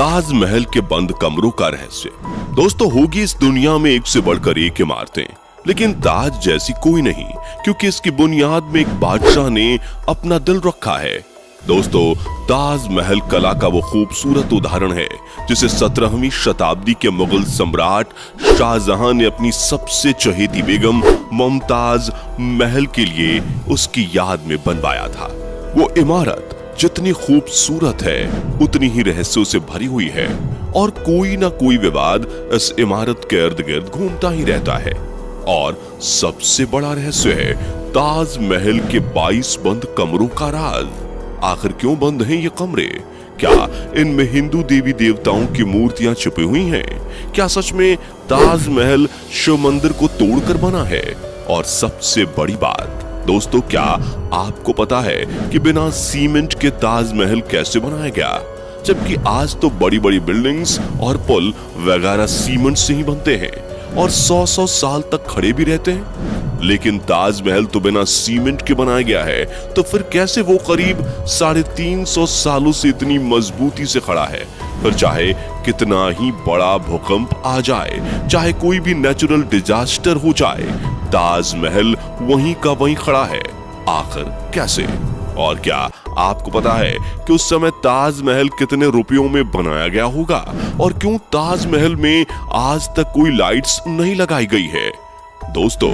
ताजमहल के बंद कमरों का रहस्य। दोस्तों, होगी इस दुनिया में एक से बढ़कर एक इमारतें, लेकिन ताज जैसी कोई नहीं, क्योंकि इसकी बुनियाद में एक बादशाह ने अपना दिल रखा है। दोस्तों, ताजमहल कला का वो खूबसूरत उदाहरण है जिसे 17वीं शताब्दी के मुगल सम्राट शाहजहां ने अपनी सबसे चहेती बेगम मुमताज महल के लिए उसकी याद में बनवाया था। वो इमारत जितनी खूबसूरत है उतनी ही रहस्यों से भरी हुई है और कोई ना कोई विवाद इस इमारत के इर्द गिर्द घूमता ही रहता है। और सबसे बड़ा रहस्य है ताजमहल के 22 बंद कमरों का राज। आखिर क्यों बंद हैं ये कमरे? क्या इनमें हिंदू देवी देवताओं की मूर्तियां छुपी हुई हैं? क्या सच में ताजमहल शिव मंदिर को तोड़कर बना है? और सबसे बड़ी बात दोस्तों, क्या आपको पता है कि बिना सीमेंट के ताजमहल कैसे बनाया गया? जबकि आज तो बड़ी बड़ी बिल्डिंग्स और पुल वगैरह सीमेंट से ही बनते हैं और 100-100 साल तक खड़े भी रहते हैं, लेकिन ताजमहल तो बिना सीमेंट के बनाया गया है। तो फिर कैसे वो करीब 350 सालों से इतनी मजबूती से खड़ा है? फिर चाहे कितना ही बड़ा भूकंप आ जाए, चाहे कोई भी नेचुरल डिजास्टर हो जाए, ताजमहल वहीं का वहीं खड़ा है। आखिर कैसे? और क्या आपको पता है कि उस समय ताजमहल कितने रुपयों में बनाया गया होगा? और क्यों ताजमहल में आज तक कोई लाइट्स नहीं लगाई गई है? दोस्तों,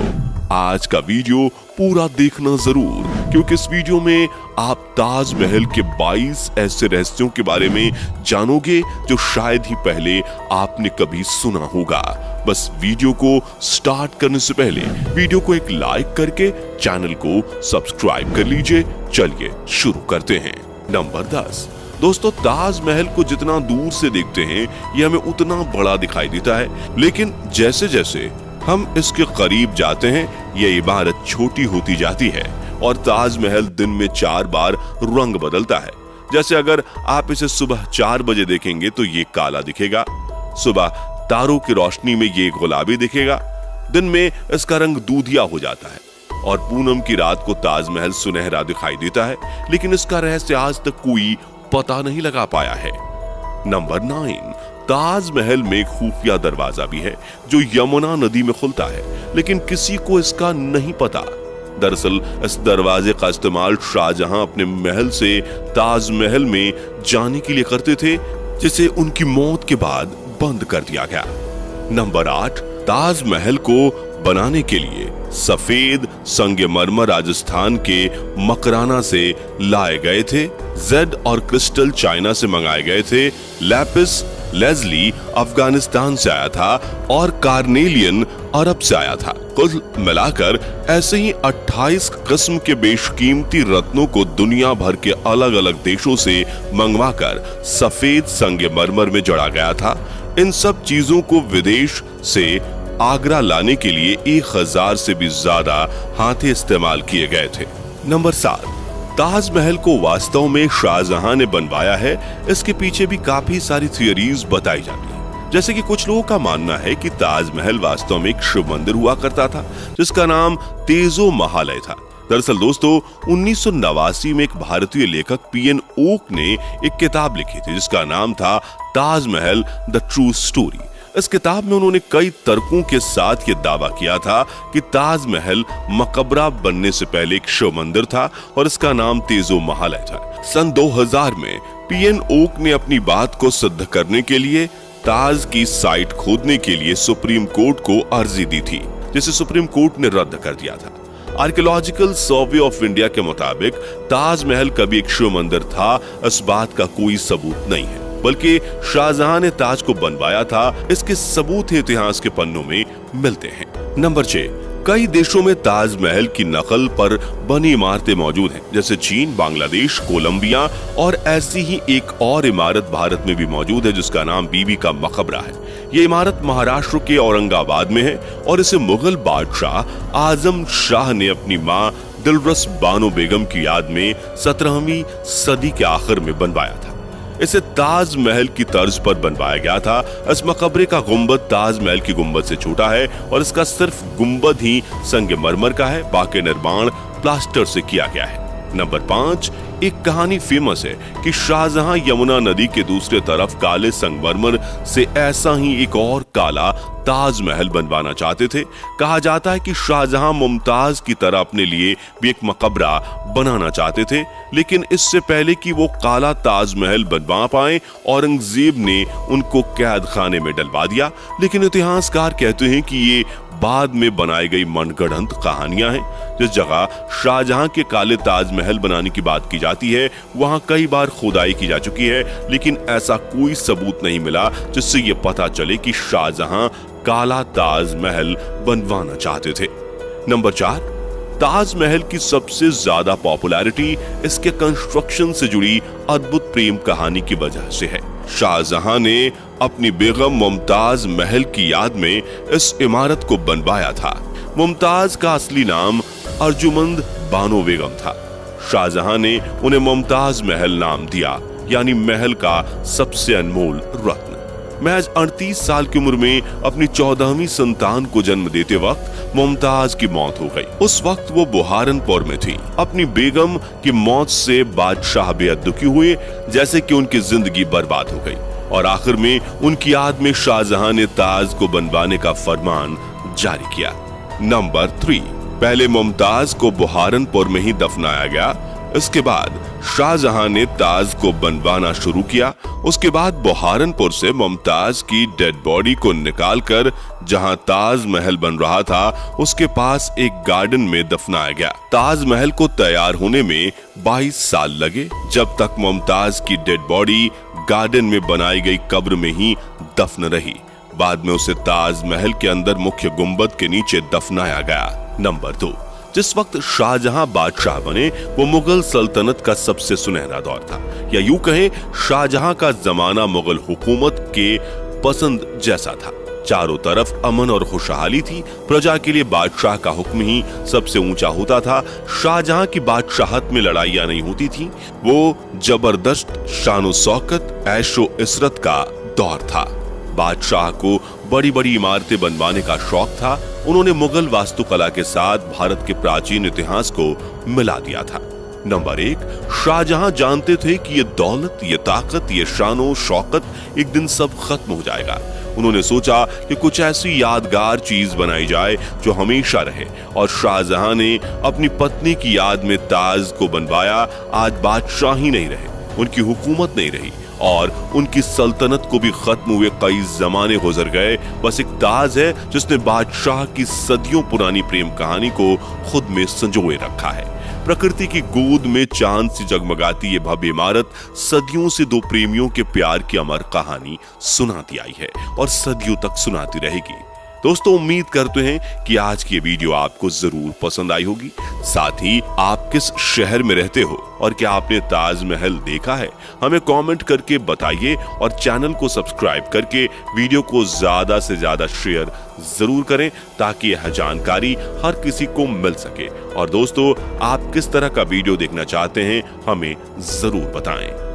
आज का वीडियो पूरा देखना जरूर, क्योंकि इस वीडियो में आप ताजमहल के 22 ऐसे रहस्यों के बारे में जानोगे जो शायद ही पहले आपने कभी सुना होगा। बस वीडियो को स्टार्ट करने से पहले वीडियो को एक लाइक करके चैनल को सब्सक्राइब कर लीजिए। चलिए शुरू करते हैं। नंबर 10। दोस्तों, ताजमहल को जितना दूर से देखते हैं ये हमें उतना बड़ा दिखाई देता है, लेकिन जैसे जैसे हम इसके करीब जाते हैं ये इमारत छोटी होती जाती है और ताजमहल दिन में 4 बार रंग बदलता है। जैसे अगर आप इसे सुबह 4 बजे देखेंगे तो ये काला दिखेगा, सुबह तारों की रोशनी में ये गुलाबी दिखेगा, दिन में इसका रंग दूधिया हो जाता है और पूनम की रात को ताजमहल सुनहरा दिखाई देता है। लेकिन इसका रहस्य आज तक कोई पता नहीं लगा पाया है। नंबर 9। ताजमहल में एक खुफिया दरवाजा भी है जो यमुना नदी में खुलता है, लेकिन किसी को इसका नहीं पता। दरअसल इस दरवाजे का इस्तेमाल शाहजहां अपने महल से ताजमहल में जाने के लिए करते थे, जिसे उनकी मौत के बाद बंद कर दिया गया। नंबर 8। ताजमहल को बनाने के लिए सफेद संगमरमर राजस्थान के मकराना से लाए गए थे, जेड और क्रिस्टल चाइना से मंगाए गए थे, लैपिस लेजली अफगानिस्तान से आया था और कार्नेलियन अरब से आया था। कुल मिलाकर ऐसे ही 28 किस्म के बेशकीमती रत्नों को दुनिया भर के अलग अलग देशों से मंगवाकर सफेद संगमरमर में जड़ा गया था। इन सब चीजों को विदेश से आगरा लाने के लिए 1000 से भी ज्यादा हाथे इस्तेमाल किए गए थे। नंबर 7। ताजमहल को वास्तव में शाहजहां ने बनवाया है। इसके पीछे भी काफी सारी थियरीज बताई जाती हैं। जैसे कि कुछ लोगों का मानना है कि ताजमहल वास्तव में एक शिव मंदिर हुआ करता था जिसका नाम तेजो महालय था। दरअसल दोस्तों, 1989 में एक भारतीय लेखक PN ओक ने एक किताब लिखी थी जिसका नाम था ताजमहल द ट्रू स्टोरी। इस किताब में उन्होंने कई तर्कों के साथ ये दावा किया था कि ताजमहल मकबरा बनने से पहले एक शिव मंदिर था और इसका नाम तेजो महालय था। सन 2000 में PN ओक ने अपनी बात को सिद्ध करने के लिए ताज की साइट खोदने के लिए सुप्रीम कोर्ट को अर्जी दी थी, जिसे सुप्रीम कोर्ट ने रद्द कर दिया था। आर्कियोलॉजिकल सर्वे ऑफ इंडिया के मुताबिक ताजमहल कभी एक शिव मंदिर था, इस बात का कोई सबूत नहीं है, बल्कि शाहजहां ने ताज को बनवाया था, इसके सबूत इतिहास के पन्नों में मिलते हैं। नंबर 6। कई देशों में ताजमहल की नकल पर बनी इमारतें मौजूद हैं, जैसे चीन, बांग्लादेश, कोलंबिया, और ऐसी ही एक और इमारत भारत में भी मौजूद है जिसका नाम बीबी का मकबरा है। ये इमारत महाराष्ट्र के औरंगाबाद में है और इसे मुगल बादशाह आजम शाह ने अपनी मां दिलरस बानो बेगम की याद में 17वीं सदी के आखिर में बनवाया था। इसे ताजमहल की तर्ज पर बनवाया गया था। इस मकबरे का गुंबद ताजमहल की गुंबद से छोटा है और इसका सिर्फ गुंबद ही संगमरमर का है, बाकी निर्माण प्लास्टर से किया गया है। नंबर 5। एक कहानी फेमस है कि शाहजहां यमुना नदी के दूसरे तरफ काले संगमरमर से ऐसा ही एक और काला ताजमहल बनवाना चाहते थे। कहा जाता है कि शाहजहां मुमताज की तरह अपने लिए भी एक मकबरा बनाना चाहते थे, लेकिन इससे पहले कि वो काला ताजमहल बनवा पाए औरंगजेब ने उनको कैद खाने में डलवा दिया। लेकिन इतिहासकार कहते हैं कि ये बाद में बनाई गई मनगढ़ंत कहानियां हैं। जिस जगह शाहजहां के काले ताजमहल बनाने की बात की जाती है वहां कई बार खुदाई की जा चुकी है, लेकिन ऐसा कोई सबूत नहीं मिला जिससे ये पता चले कि शाहजहां काला ताजमहल बनवाना चाहते थे। नंबर 4, ताजमहल की सबसे ज्यादा पॉपुलैरिटी इसके कंस्ट्रक्शन से जुड़ी अद्भुत प्रेम कहानी की वजह से है। शाहजहां ने अपनी बेगम मुमताज महल की याद में इस इमारत को बनवाया था। मुमताज का असली नाम अर्जुमंद बानो बेगम था। शाहजहां ने उन्हें मुमताज महल नाम दिया, यानी महल का सबसे अनमोल रत्न। महज 38 साल की उम्र में अपनी 14वीं संतान को जन्म देते वक्त मुमताज की मौत हो गई। उस वक्त वो बुहारनपुर में थी। अपनी बेगम की मौत से बादशाह बेहद दुखी हुए, जैसे कि उनकी जिंदगी बर्बाद हो गई, और आखिर में उनकी याद में शाहजहां ने ताज को बनवाने का फरमान जारी किया। नंबर 3, पहले मुमताज को बुहारनपुर में ही दफनाया गया। इसके बाद शाहजहां ने ताज को बनवाना शुरू किया। उसके बाद बुहारनपुर से मुमताज की डेड बॉडी को निकालकर जहां ताजमहल बन रहा था उसके पास एक गार्डन में दफनाया गया। ताजमहल को तैयार होने में 22 साल लगे, जब तक मुमताज की डेड बॉडी गार्डन में बनाई गई कब्र में ही दफन रही। बाद में उसे ताजमहल के अंदर मुख्य गुंबद के नीचे दफनाया गया। नंबर 2, जिस वक्त शाहजहां बादशाह बने वो मुगल सल्तनत का सबसे सुनहरा दौर था, या यूं कहें शाहजहां का जमाना मुगल हुकूमत के पसंद जैसा था। चारों तरफ अमन और खुशहाली थी। प्रजा के लिए बादशाह का हुक्म ही सबसे ऊंचा होता था। शाहजहां की बादशाहत में लड़ाइयां नहीं होती थी। वो जबरदस्त शानो शौकत, ऐशो इशरत का दौर था। बादशाह को बड़ी बड़ी इमारतें बनवाने का शौक था। उन्होंने मुगल वास्तुकला के साथ भारत के प्राचीन इतिहास को मिला दिया था। नंबर 1, शाहजहां जानते थे कि ये दौलत, ये ताकत, ये शानो शौकत एक दिन सब खत्म हो जाएगा। उन्होंने सोचा कि कुछ ऐसी यादगार चीज बनाई जाए जो हमेशा रहे, और शाहजहां ने अपनी पत्नी की याद में ताज को बनवाया। आज बादशाह ही नहीं रहे, उनकी हुकूमत नहीं रही, और उनकी सल्तनत को भी खत्म हुए कई जमाने गुजर गए। बस एक ताज है जिसने बादशाह की सदियों पुरानी प्रेम कहानी को खुद में संजोए रखा है। प्रकृति की गोद में चांद सी जगमगाती ये भव्य इमारत सदियों से दो प्रेमियों के प्यार की अमर कहानी सुनाती आई है और सदियों तक सुनाती रहेगी। दोस्तों, उम्मीद करते हैं कि आज की ये वीडियो आपको जरूर पसंद आई होगी। साथ ही आप किस शहर में रहते हो और क्या आपने ताजमहल देखा है, हमें कमेंट करके बताइए, और चैनल को सब्सक्राइब करके वीडियो को ज्यादा से ज्यादा शेयर जरूर करें ताकि यह जानकारी हर किसी को मिल सके। और दोस्तों, आप किस तरह का वीडियो देखना चाहते हैं हमें जरूर बताएं।